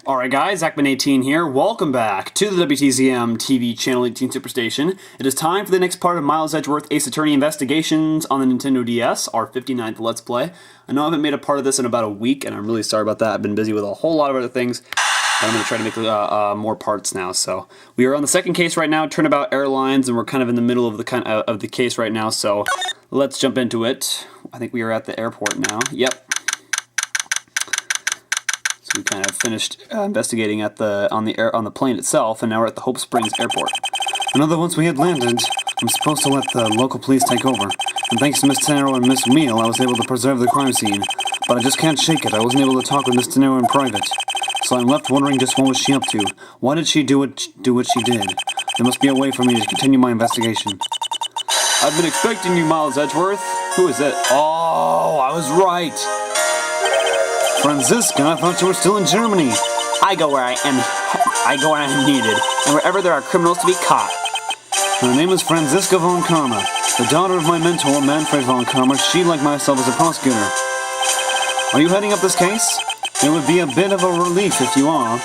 Alright guys, Zachman18 here. Welcome back to the WTZM TV Channel 18 Superstation. It is time for the next part of Miles Edgeworth Ace Attorney Investigations on the Nintendo DS, our 59th Let's Play. I know I haven't made a part of this in about a week, and I'm really sorry about that. I've been busy with a whole lot of other things, but I'm going to try to make more parts now. So we are on the second case right now, Turnabout Airlines, and we're kind of in the middle of the case right now, so let's jump into it. I think we are at the airport now. Yep. We kind of finished investigating on the plane itself, and now we're at the Hope Springs Airport. I know that once we had landed, I'm supposed to let the local police take over. And thanks to Miss Tenero and Miss Meal, I was able to preserve the crime scene. But I just can't shake it. I wasn't able to talk with Miss Tenero in private. So I'm left wondering just what was she up to. Why did she do what she did? There must be a way for me to continue my investigation. I've been expecting you, Miles Edgeworth. Who is it? Oh, I was right. Franziska, I thought you were still in Germany. I go where I am needed, and wherever there are criminals to be caught. Her name is Franziska von Karma, the daughter of my mentor, Manfred von Karma. She, like myself, is a prosecutor. Are you heading up this case? It would be a bit of a relief if you are.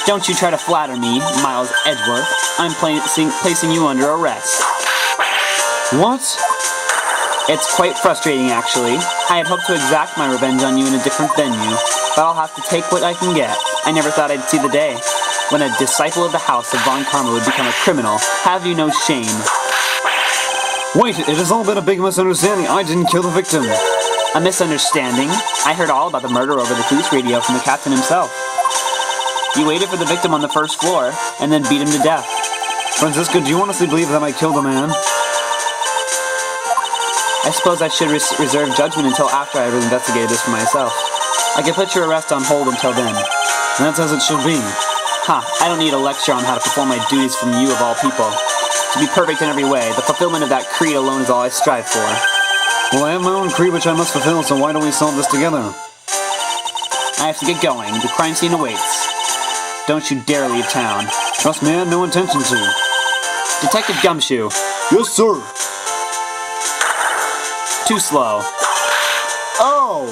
Don't you try to flatter me, Miles Edgeworth. I'm placing you under arrest. What? It's quite frustrating, actually. I had hoped to exact my revenge on you in a different venue, but I'll have to take what I can get. I never thought I'd see the day when a disciple of the House of Von Karma would become a criminal. Have you no shame? Wait, it has all been a big misunderstanding. I didn't kill the victim. A misunderstanding? I heard all about the murder over the police radio from the captain himself. You waited for the victim on the first floor, and then beat him to death. Franziska, do you honestly believe that I killed a man? I suppose I should reserve judgment until after I have investigated this for myself. I can put your arrest on hold until then. That's as it should be. I don't need a lecture on how to perform my duties from you of all people. To be perfect in every way, the fulfillment of that creed alone is all I strive for. Well, I have my own creed which I must fulfill, so why don't we solve this together? I have to get going. The crime scene awaits. Don't you dare leave town. Trust me, I had no intention to. Detective Gumshoe. Yes, sir. Too slow. Oh!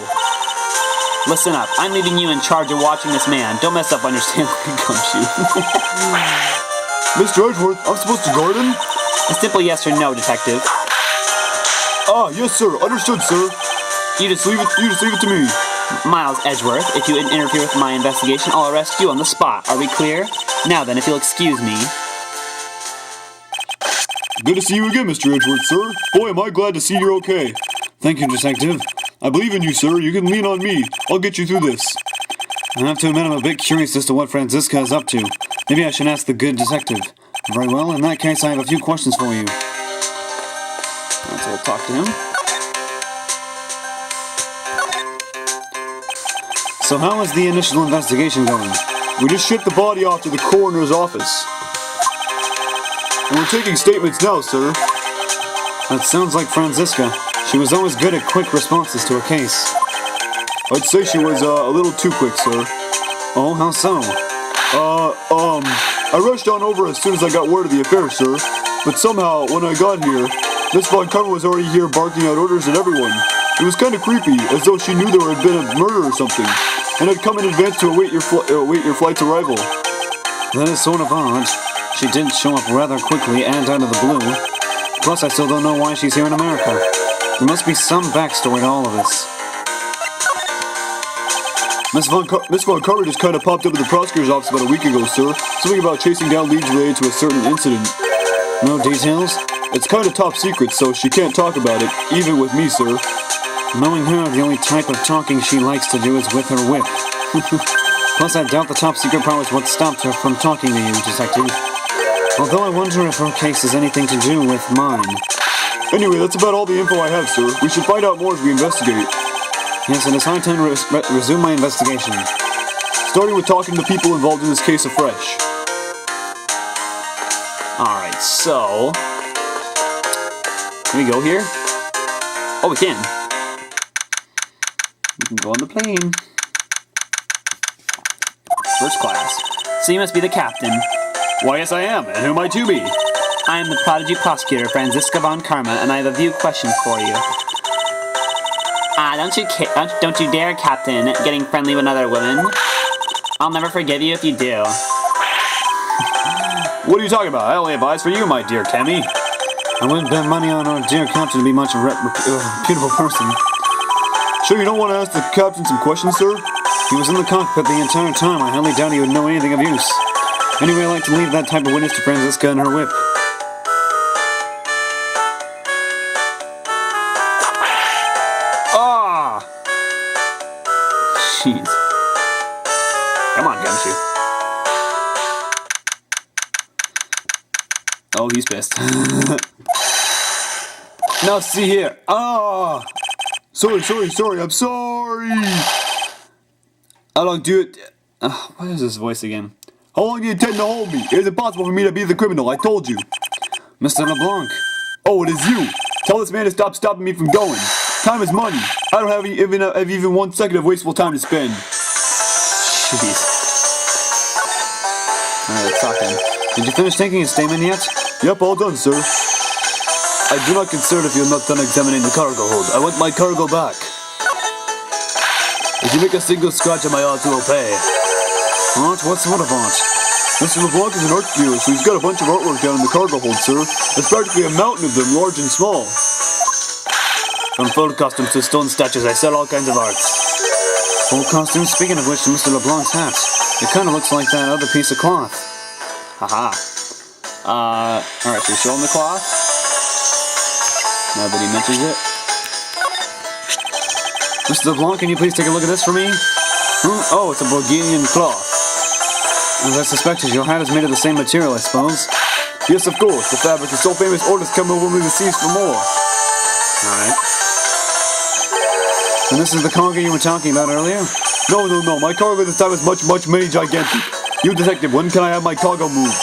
Listen up. I'm leaving you in charge of watching this man. Don't mess up, understand? Gumshoe. Mr. Edgeworth, I'm supposed to guard him? A simple yes or no, detective. Ah, yes, sir. Understood, sir. You just leave it to me. Miles Edgeworth, if you interfere with my investigation, I'll arrest you on the spot. Are we clear? Now then, if you'll excuse me. Good to see you again, Mr. Edgeworth, sir. Boy, am I glad to see you're okay. Thank you, Detective. I believe in you, sir. You can lean on me. I'll get you through this. I have to admit I'm a bit curious as to what Franziska is up to. Maybe I should ask the good detective. Very well, in that case I have a few questions for you. So we'll talk to him. So how is the initial investigation going? We just shipped the body off to the coroner's office. And we're taking statements now, sir. That sounds like Franziska. She was always good at quick responses to a case. I'd say she was a little too quick, sir. Oh, how so? I rushed on over as soon as I got word of the affair, sir. But somehow, when I got here, Miss Von Karma was already here barking out orders at everyone. It was kind of creepy, as though she knew there had been a murder or something, and had come in advance to await your flight's arrival. That is sort of odd. She did show up rather quickly and out of the blue. Plus, I still don't know why she's here in America. There must be some backstory to all of this. Miss Von Karma just kind of popped up at the prosecutor's office about a week ago, sir. Something about chasing down leads related to a certain incident. No details? It's kind of top secret, so she can't talk about it, even with me, sir. Knowing her, the only type of talking she likes to do is with her whip. Plus, I doubt the top secret part was what stopped her from talking to you, Detective. Although I wonder if her case has anything to do with mine. Anyway, that's about all the info I have, sir. We should find out more as we investigate. Yes, it is high time to resume my investigation. Starting with talking to people involved in this case afresh. Alright, so... Can we go here? Oh, we can. We can go on the plane. First class. So you must be the captain. Why, yes I am, and who might you be? I am the prodigy prosecutor, Franziska von Karma, and I have a few questions for you. Don't you dare, Captain, getting friendly with another woman. I'll never forgive you if you do. What are you talking about? I only have eyes for you, my dear Cammy. I wouldn't bet money on our dear captain to be much a reputable person. Sure you don't want to ask the captain some questions, sir? He was in the cockpit the entire time. I highly doubt he would know anything of use. Anyway, I like to leave that type of witness to Franziska and her whip. Ah! Jeez. Come on, Gumshoe. Oh, he's pissed. Now see here. Ah! Sorry, I'm sorry! How long do you... What is his voice again? How long do you intend to hold me? It is impossible for me to be the criminal, I told you. Mr. LeBlanc. Oh, it is you. Tell this man to stop stopping me from going. Time is money. I don't have even 1 second of wasteful time to spend. Jeez. Alright, let's talk then. Did you finish taking his statement yet? Yep, all done, sir. I do not concern if you're not done examining the cargo hold. I want my cargo back. If you make a single scratch on my art, you will pay. Art? What sort of art? Mr. LeBlanc is an art dealer, so he's got a bunch of artwork down in the cargo hold, sir. There's practically a mountain of them, large and small. From full costumes to stone statues, I sell all kinds of arts. Full costume? Speaking of which, Mr. LeBlanc's hat. It kind of looks like that other piece of cloth. Haha. Alright, so we show him the cloth. Now that he mentions it. Mr. LeBlanc, can you please take a look at this for me? Oh, it's a Bourguignon cloth. As I suspected, your hat is made of the same material, I suppose. Yes, of course. The fabric is so famous, orders come over the seas for more. Alright. And this is the cargo you were talking about earlier? No. My cargo this time is much many gigantic. You detective, when can I have my cargo moved?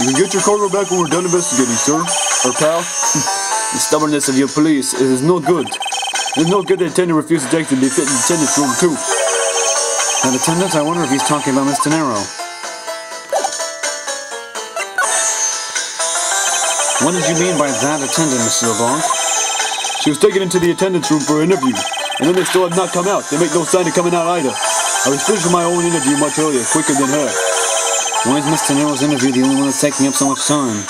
You can get your cargo back when we're done investigating, sir. Or pal. The stubbornness of your police is no good. It's no good that attendant refused to take the attendant's room too. That attendant? I wonder if he's talking about Miss Tenero. What did you mean by that attendant, Mr. LeBlanc? She was taken into the attendant's room for an interview, and then they still have not come out. They make no sign of coming out either. I was finished with my own interview much earlier, quicker than her. Why is Miss Tenero's interview the only one that's taking up so much time?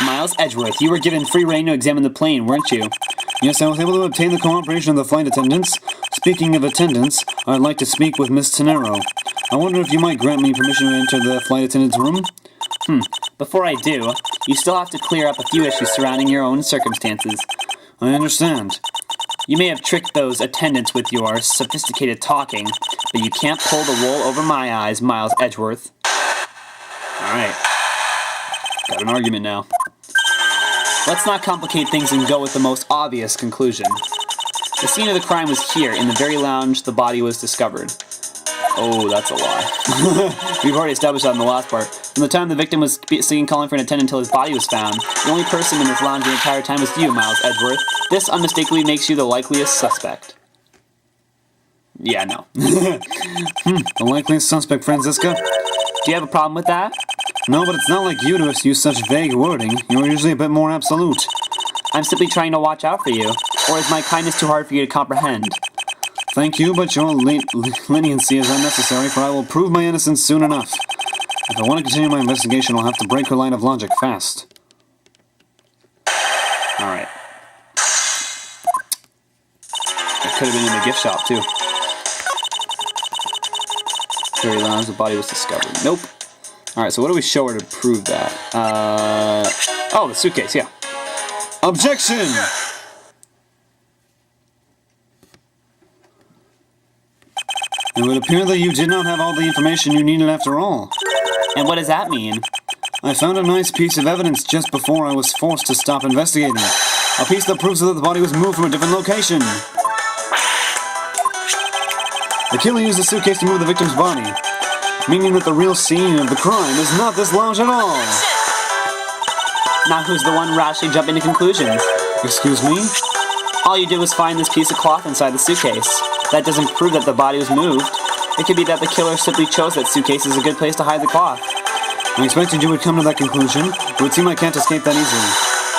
Miles Edgeworth, you were given free rein to examine the plane, weren't you? Yes, I was able to obtain the cooperation of the flight attendants. Speaking of attendants, I'd like to speak with Miss Tenero. I wonder if you might grant me permission to enter the flight attendant's room? Before I do, you still have to clear up a few issues surrounding your own circumstances. I understand. You may have tricked those attendants with your sophisticated talking, but you can't pull the wool over my eyes, Miles Edgeworth. Alright. Got an argument now. Let's not complicate things and go with the most obvious conclusion. The scene of the crime was here, in the very lounge the body was discovered. Oh, that's a lie. We've already established that in the last part. From the time the victim was seen calling for an attendant until his body was found, the only person in this lounge the entire time was you, Miles Edgeworth. This unmistakably makes you the likeliest suspect. Yeah, no. The likeliest suspect, Franziska? Do you have a problem with that? No, but it's not like you to use such vague wording. You're usually a bit more absolute. I'm simply trying to watch out for you. Or is my kindness too hard for you to comprehend? Thank you, but your leniency is unnecessary, for I will prove my innocence soon enough. If I want to continue my investigation, I'll have to break her line of logic fast. Alright. It could have been in the gift shop, too. Very lounge, the body was discovered. Nope. Alright, so what do we show her to prove that? Oh, the suitcase, yeah. Objection! It would appear that you did not have all the information you needed after all. And what does that mean? I found a nice piece of evidence just before I was forced to stop investigating. A piece that proves that the body was moved from a different location. The killer used the suitcase to move the victim's body, meaning that the real scene of the crime is not this lounge at all. Now who's the one rashly jumping to conclusions? Excuse me? All you did was find this piece of cloth inside the suitcase. That doesn't prove that the body was moved. It could be that the killer simply chose that suitcase as a good place to hide the cloth. I expected you would come to that conclusion. It would seem I can't escape that easily.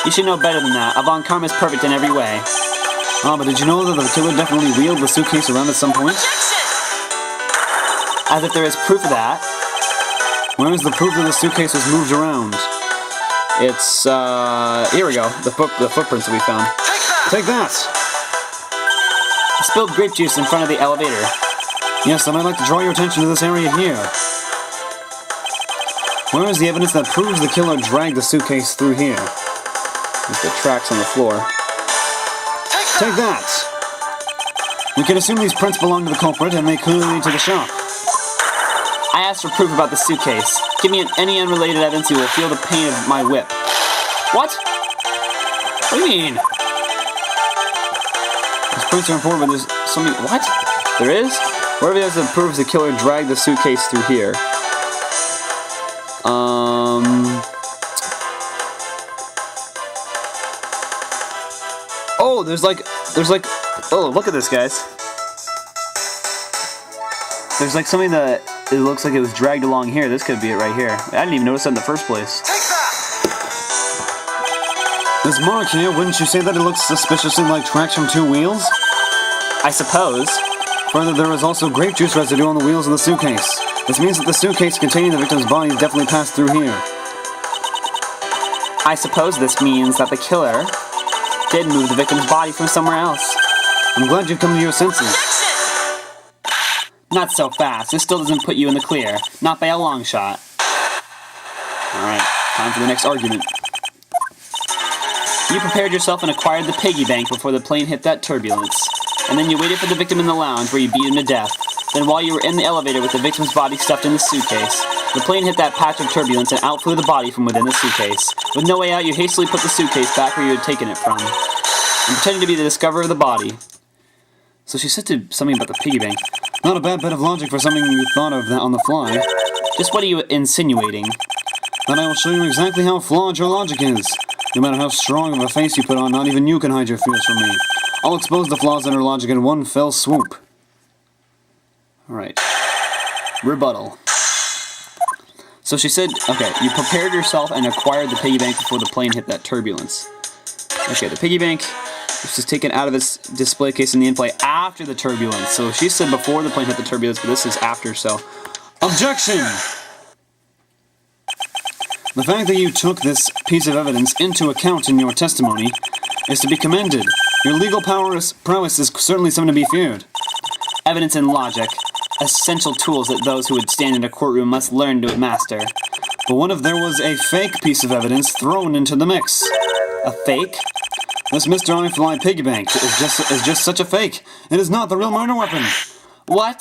You should know better than that. Avant Karma is perfect in every way. Oh, but did you know that the killer definitely wheeled the suitcase around at some point? As if there is proof of that. Where is the proof that the suitcase was moved around? It's, here we go. The footprints that we found. Take that! I spilled grape juice in front of the elevator. Yes, and I'd like to draw your attention to this area here. Where is the evidence that proves the killer dragged the suitcase through here? There's the tracks on the floor. Take that! We can assume these prints belong to the culprit, and they clearly lead to the shop. I asked for proof about the suitcase. Give me any unrelated evidence, you will feel the pain of my whip. What? What do you mean? These prints are important, but there's something... What? There is? What evidence that proves the killer dragged the suitcase through here? Oh, there's like, oh, look at this, guys. There's like something that it looks like it was dragged along here. This could be it right here. I didn't even notice that in the first place. This mark here, wouldn't you say that it looks suspiciously like tracks from two wheels? I suppose. Further, there is also grape juice residue on the wheels of the suitcase. This means that the suitcase containing the victim's body definitely passed through here. I suppose this means that the killer did move the victim's body from somewhere else. I'm glad you've come to your senses. Not so fast. This still doesn't put you in the clear. Not by a long shot. Alright, time for the next argument. You prepared yourself and acquired the piggy bank before the plane hit that turbulence. And then you waited for the victim in the lounge where you beat him to death. Then while you were in the elevator with the victim's body stuffed in the suitcase, the plane hit that patch of turbulence and out flew the body from within the suitcase. With no way out, you hastily put the suitcase back where you had taken it from, and pretended to be the discoverer of the body. So she said something about the piggy bank. Not a bad bit of logic for something you thought of that on the fly. Just what are you insinuating? Then I will show you exactly how flawed your logic is. No matter how strong of a face you put on, not even you can hide your fears from me. I'll expose the flaws in her logic in one fell swoop. Alright. Rebuttal. So she said, okay, you prepared yourself and acquired the piggy bank before the plane hit that turbulence. Okay, the piggy bank was just taken out of its display case in the in-flight after the turbulence. So she said before the plane hit the turbulence, but this is after, so... Objection! The fact that you took this piece of evidence into account in your testimony is to be commended. Your legal prowess is certainly something to be feared. Evidence and logic. Essential tools that those who would stand in a courtroom must learn to master. But what if there was a fake piece of evidence thrown into the mix? A fake? This Mr. I-Fly piggy bank is just such a fake. It is not the real murder weapon. What?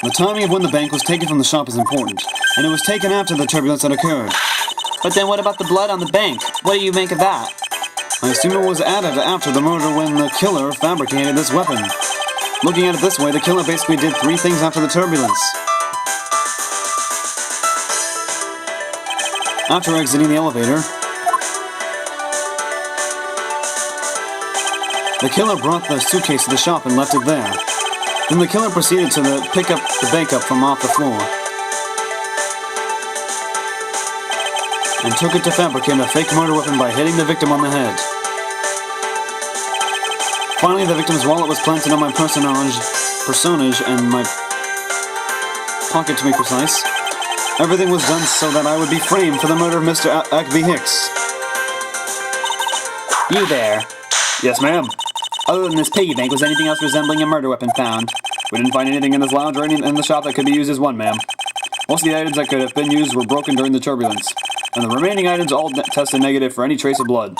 The timing of when the bank was taken from the shop is important, and it was taken after the turbulence had occurred. But then what about the blood on the bank? What do you make of that? I assume it was added after the murder when the killer fabricated this weapon. Looking at it this way, the killer basically did three things after the turbulence. After exiting the elevator, the killer brought the suitcase to the shop and left it there. Then the killer proceeded to pick up the bank up from off the floor and took it to fabricate a fake murder weapon by hitting the victim on the head. Finally, the victim's wallet was planted on my personage and my pocket, to be precise. Everything was done so that I would be framed for the murder of Mr. Ackby Hicks. You there. Yes, ma'am. Other than this piggy bank, was anything else resembling a murder weapon found? We didn't find anything in this lounge or any in the shop that could be used as one, ma'am. Most of the items that could have been used were broken during the turbulence, and the remaining items all tested negative for any trace of blood.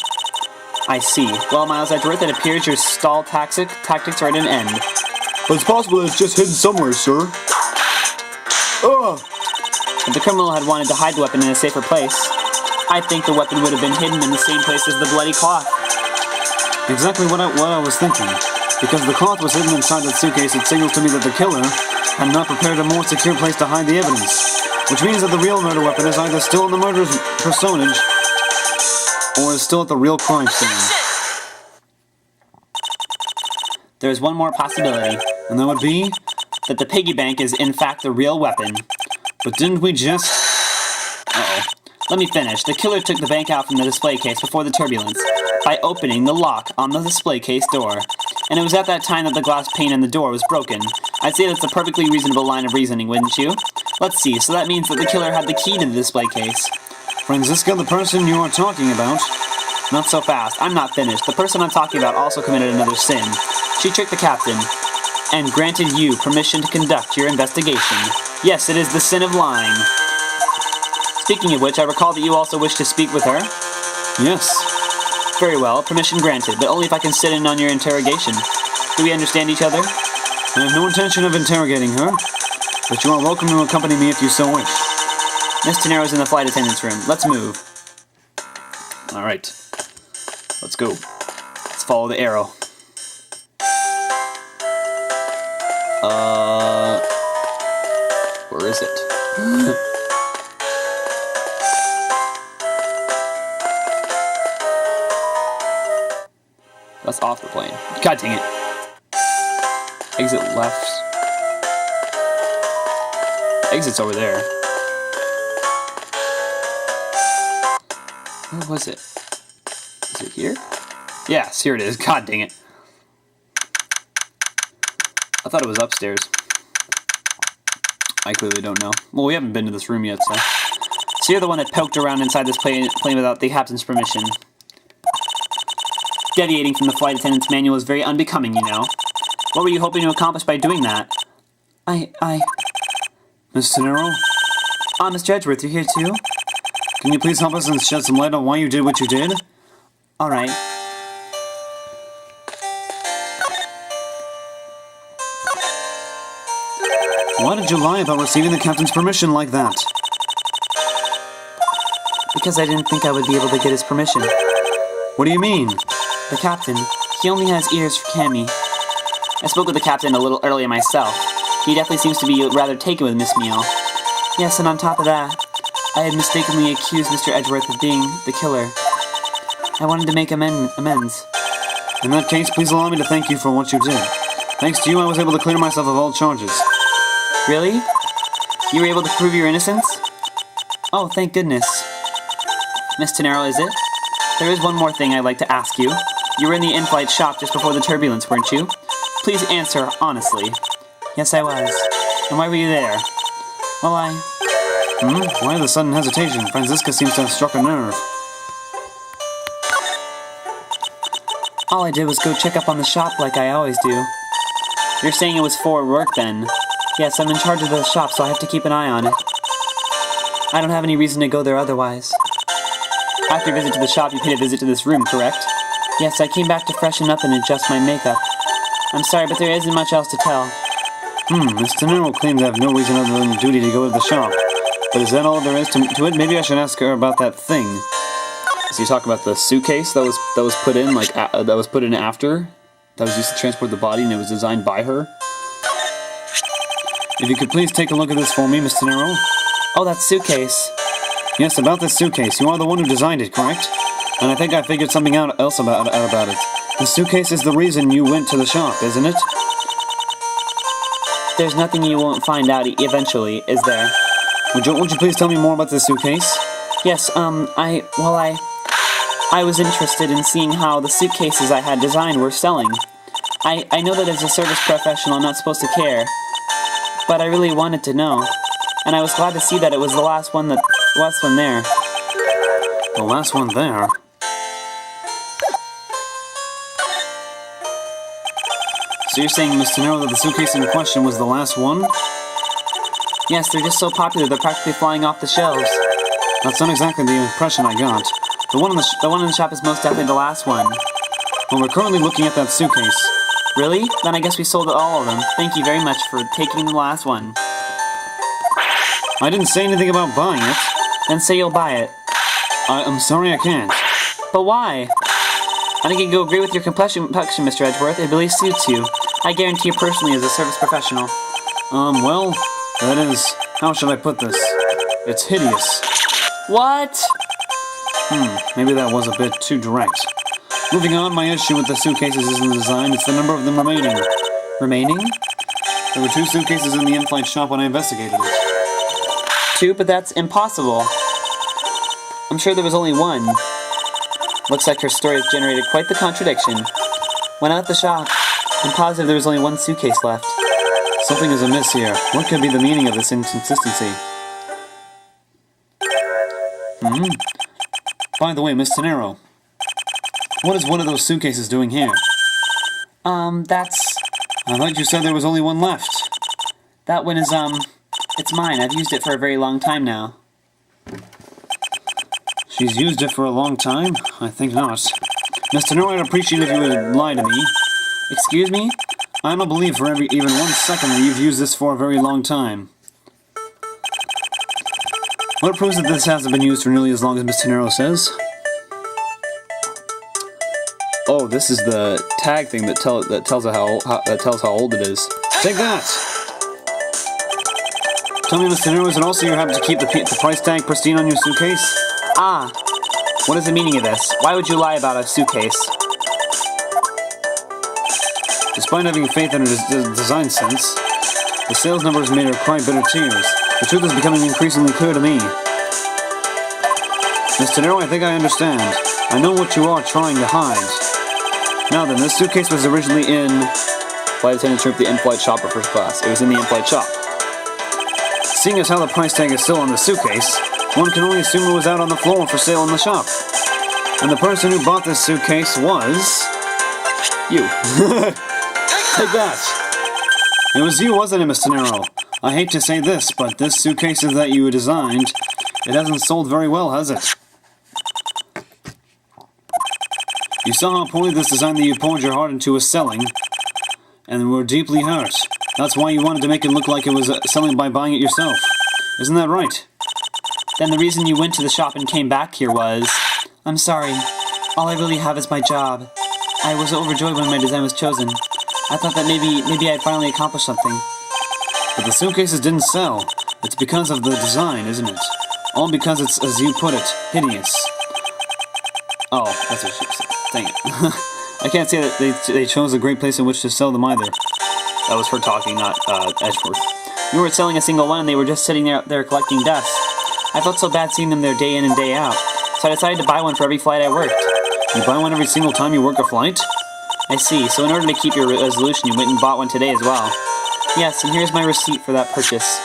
I see. Well, Miles Edgeworth, it appears your stall tactics are at an end. But it's possible that it's just hidden somewhere, sir. If the criminal had wanted to hide the weapon in a safer place, I think the weapon would have been hidden in the same place as the bloody cloth. Exactly what I was thinking. Because the cloth was hidden inside the suitcase, it signals to me that the killer had not prepared a more secure place to hide the evidence. Which means that the real murder weapon is either still in the murderer's personage or is still at the real crime scene. There is one more possibility. And that would be? That the piggy bank is in fact the real weapon. But didn't we just... Uh-oh. Let me finish. The killer took the bank out from the display case before the turbulence. by opening the lock on the display case door. And it was at that time that the glass pane in the door was broken. I'd say that's a perfectly reasonable line of reasoning, wouldn't you? Let's see, so that means that the killer had the key to the display case. Franziska, the person you are talking about? Not so fast. I'm not finished. The person I'm talking about also committed another sin. She tricked the captain and granted you permission to conduct your investigation. Yes, it is the sin of lying. Speaking of which, I recall that you also wish to speak with her. Yes. Very well, permission granted, but only if I can sit in on your interrogation. Do we understand each other? I have no intention of interrogating her, but you are welcome to accompany me if you so wish. Miss Tenero's in the flight attendant's room. Let's move. Alright. Let's go. Let's follow the arrow. Where is it? That's off the plane. God dang it. Exit left. Exit's over there. Where was it? Is it here? Yes, here it is. God dang it. I thought it was upstairs. I clearly don't know. Well, we haven't been to this room yet, so. So you're the one that poked around inside this plane without the captain's permission. Deviating from the flight attendant's manual is very unbecoming, you know. What were you hoping to accomplish by doing that? Miss Tenero? Mr. Edgeworth, you're here too? Can you please help us and shed some light on why you did what you did? Alright. Why did you lie about receiving the captain's permission like that? Because I didn't think I would be able to get his permission. What do you mean? The captain, he only has ears for Cammy. I spoke with the captain a little earlier myself. He definitely seems to be rather taken with Miss Meal. Yes, and on top of that, I had mistakenly accused Mr. Edgeworth of being the killer. I wanted to make amends. In that case, please allow me to thank you for what you did. Thanks to you, I was able to clear myself of all charges. Really? You were able to prove your innocence? Oh, thank goodness. Miss Tenero, is it? There is one more thing I'd like to ask you. You were in the in-flight shop just before the turbulence, weren't you? Please answer honestly. Yes, I was. And why were you there? Well, Why the sudden hesitation? Franziska seems to have struck a nerve. All I did was go check up on the shop like I always do. You're saying it was for work then? Yes, I'm in charge of the shop, so I have to keep an eye on it. I don't have any reason to go there otherwise. After your visit to the shop, you paid a visit to this room, correct? Yes, I came back to freshen up and adjust my makeup. I'm sorry, but there isn't much else to tell. Miss Tenero claims I have no reason other than duty to go to the shop. But is that all there is to it? Maybe I should ask her about that thing. So you talk about the suitcase that was put in, like, that was put in after? That was used to transport the body and it was designed by her? If you could please take a look at this for me, Miss Tenero. Oh, that suitcase. Yes, about this suitcase. You are the one who designed it, correct? And I think I figured something out about it. The suitcase is the reason you went to the shop, isn't it? There's nothing you won't find out eventually, is there? Would you please tell me more about this suitcase? Yes, I was interested in seeing how the suitcases I had designed were selling. I know that as a service professional I'm not supposed to care, but I really wanted to know. And I was glad to see that it was the last one there. The last one there? So you're saying, Miss Tenero, that the suitcase in question was the last one? Yes, they're just so popular they're practically flying off the shelves. That's not exactly the impression I got. The one in the shop is most definitely the last one. Well, we're currently looking at that suitcase. Really? Then I guess we sold all of them. Thank you very much for taking the last one. I didn't say anything about buying it. Then say you'll buy it. I'm sorry I can't. But why? I think you'll agree with your complexion, Mr. Edgeworth. It really suits you. I guarantee you personally as a service professional. Well, that is... How should I put this? It's hideous. What? Maybe that was a bit too direct. Moving on, my issue with the suitcases isn't the design, it's the number of them remaining. Remaining? There were 2 suitcases in the in-flight shop when I investigated it. 2? But that's impossible. I'm sure there was only 1. Looks like her story has generated quite the contradiction. When out the shop, I'm positive there was only one suitcase left. Something is amiss here. What could be the meaning of this inconsistency? By the way, Miss Tenero, what is one of those suitcases doing here? That's... I thought you said there was only one left. That one is, it's mine. I've used it for a very long time now. She's used it for a long time? I think not. Miss Tenero, I'd appreciate if you would lie to me. Excuse me? I don't believe for even 1 second that you've used this for a very long time. What proves that this hasn't been used for nearly as long as Miss Tenero says? Oh, this is the tag thing that tells how old it is. Take that! Tell me, Miss Tenero, is it also your habit to keep the price tag pristine on your suitcase? Ah, what is the meaning of this? Why would you lie about a suitcase? Despite having faith in her design sense, the sales numbers made her cry bitter tears. The truth is becoming increasingly clear to me. Miss Tenero, I think I understand. I know what you are trying to hide. Now then, this suitcase was originally in... Flight attendants room at the in-flight shop or first class. It was in the in-flight shop. Seeing as how the price tag is still on the suitcase, one can only assume it was out on the floor for sale in the shop. And the person who bought this suitcase was... You. Take that! It was you, wasn't it, Miss Tenero? I hate to say this, but this suitcase that you designed, it hasn't sold very well, has it? You saw how poorly this design that you poured your heart into was selling, and were deeply hurt. That's why you wanted to make it look like it was selling by buying it yourself. Isn't that right? Then the reason you went to the shop and came back here was... I'm sorry. All I really have is my job. I was overjoyed when my design was chosen. I thought that maybe I'd finally accomplished something. But the suitcases didn't sell. It's because of the design, isn't it? All because it's, as you put it, hideous. Oh, that's what she said. Dang it. I can't say that they chose a great place in which to sell them either. That was her talking, not Edgeworth. We weren't selling a single one, and they were just sitting there collecting dust. I felt so bad seeing them there day in and day out, so I decided to buy one for every flight I worked. You buy one every single time you work a flight? I see, so in order to keep your resolution, you went and bought one today as well. Yes, and here's my receipt for that purchase.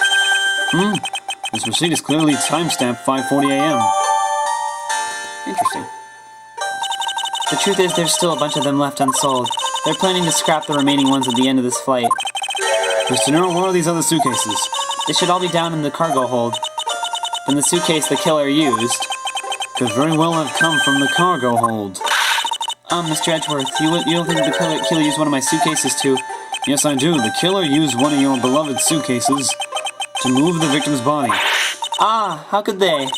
This receipt is clearly timestamped 5:40 a.m. Interesting. The truth is, there's still a bunch of them left unsold. They're planning to scrap the remaining ones at the end of this flight. Miss Tenero, what are these other suitcases? They should all be down in the cargo hold. Then the suitcase the killer used could very well have come from the cargo hold. Mr. Edgeworth, you don't think the killer used one of my suitcases to... Yes, I do. The killer used one of your beloved suitcases to move the victim's body. Ah, how could they?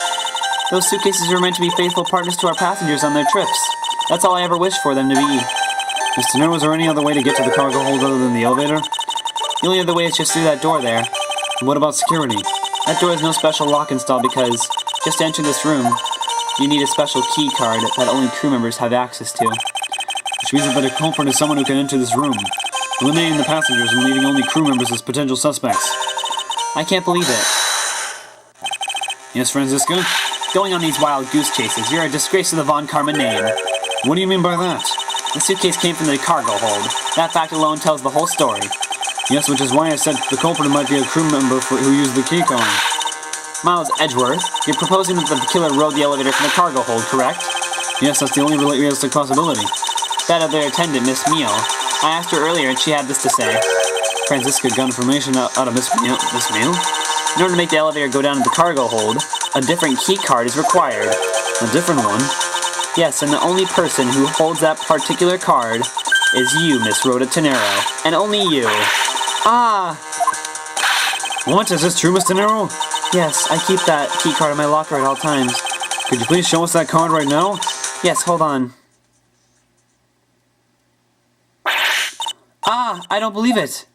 Those suitcases were meant to be faithful partners to our passengers on their trips. That's all I ever wished for them to be. Miss Tenero, is there any other way to get to the cargo hold other than the elevator? The only other way is just through that door there. And what about security? That door has no special lock installed because, just to enter this room, you need a special key card that only crew members have access to. Which means that the culprit is someone who can enter this room, eliminating the passengers and leaving only crew members as potential suspects. I can't believe it. Yes, Franziska? Going on these wild goose chases, you're a disgrace to the Von Karma name. What do you mean by that? The suitcase came from the cargo hold. That fact alone tells the whole story. Yes, which is why I said the culprit might be a crew member who used the key card. Miles Edgeworth, you're proposing that the killer rode the elevator from the cargo hold, correct? Yes, that's the only realistic possibility. That other attendant, Miss Meal. I asked her earlier and she had this to say. Franziska got information out of Miss Meal? In order to make the elevator go down to the cargo hold, a different key card is required. A different one? Yes, and the only person who holds that particular card is you, Miss Rhoda Tenero. And only you. Ah! What? Is this true, Miss Tenero? Yes, I keep that key card in my locker at all times. Could you please show us that card right now? Yes, hold on. Ah! I don't believe it!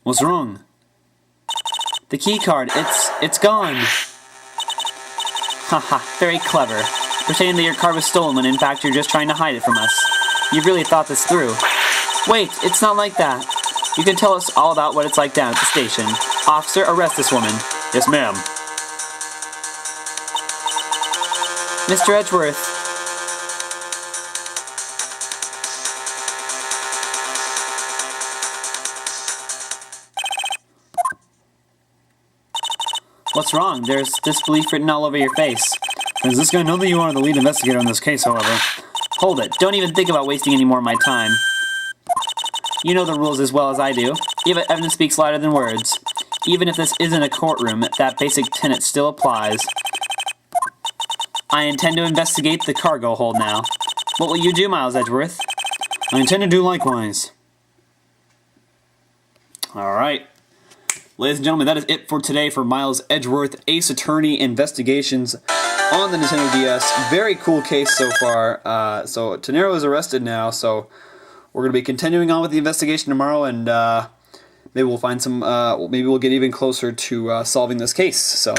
What's wrong? The key card, it's gone. Haha, very clever. Pretending that your card was stolen when in fact you're just trying to hide it from us. You've really thought this through. Wait, it's not like that. You can tell us all about what it's like down at the station. Officer, arrest this woman. Yes, ma'am. Mr. Edgeworth. What's wrong? There's disbelief written all over your face. Does this guy know that you are the lead investigator in this case, however? Hold it. Don't even think about wasting any more of my time. You know the rules as well as I do. Even evidence speaks louder than words. Even if this isn't a courtroom, that basic tenet still applies. I intend to investigate the cargo hold now. What will you do, Miles Edgeworth? I intend to do likewise. Alright. Ladies and gentlemen, that is it for today for Miles Edgeworth, Ace Attorney Investigations on the Nintendo DS. Very cool case so far. So Tenero is arrested now, so we're going to be continuing on with the investigation tomorrow, and maybe we'll find some, maybe we'll get even closer to solving this case. So,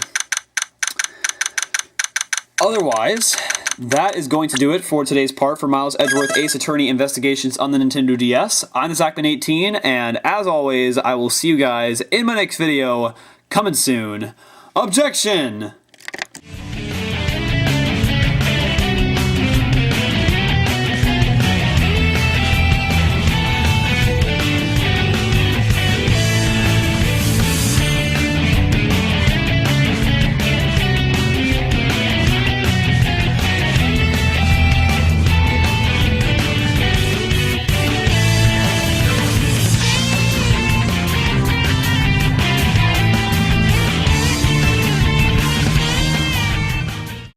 otherwise, that is going to do it for today's part for Miles Edgeworth, Ace Attorney Investigations on the Nintendo DS. I'm the Zachman18, and as always, I will see you guys in my next video, coming soon. Objection!